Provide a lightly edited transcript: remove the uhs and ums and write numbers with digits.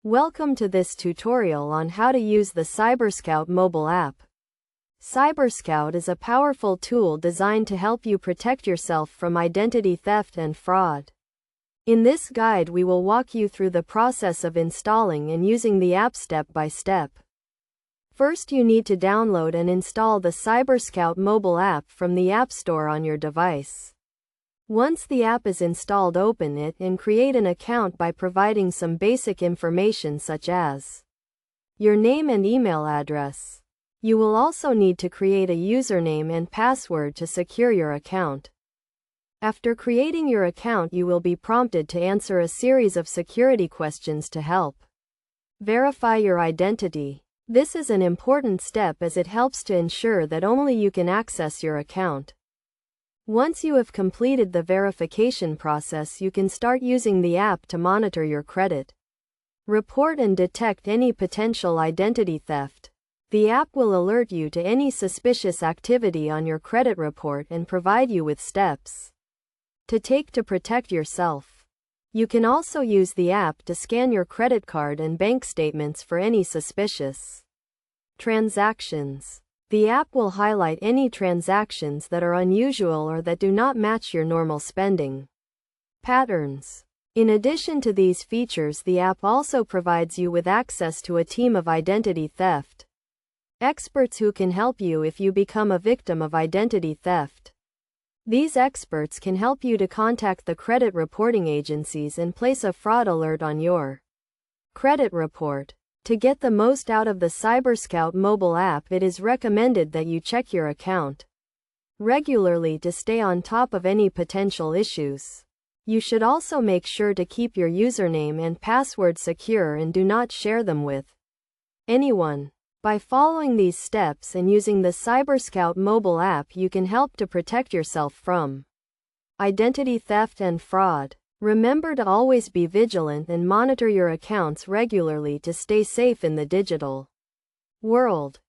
Welcome to this tutorial on how to use the CyberScout mobile app. CyberScout is a powerful tool designed to help you protect yourself from identity theft and fraud. In this guide, we will walk you through the process of installing and using the app step by step. First, you need to download and install the CyberScout mobile app from the App Store on your device. Once the app is installed, open it and create an account by providing some basic information such as your name and email address. You will also need to create a username and password to secure your account. After creating your account, you will be prompted to answer a series of security questions to help verify your identity. This is an important step as it helps to ensure that only you can access your account. Once you have completed the verification process, you can start using the app to monitor your credit, report and detect any potential identity theft. The app will alert you to any suspicious activity on your credit report and provide you with steps to take to protect yourself. You can also use the app to scan your credit card and bank statements for any suspicious transactions. The app will highlight any transactions that are unusual or that do not match your normal spending patterns. In addition to these features, the app also provides you with access to a team of identity theft experts who can help you if you become a victim of identity theft. These experts can help you to contact the credit reporting agencies and place a fraud alert on your credit report. To get the most out of the CyberScout mobile app, it is recommended that you check your account regularly to stay on top of any potential issues. You should also make sure to keep your username and password secure and do not share them with anyone. By following these steps and using the CyberScout mobile app, you can help to protect yourself from identity theft and fraud. Remember to always be vigilant and monitor your accounts regularly to stay safe in the digital world.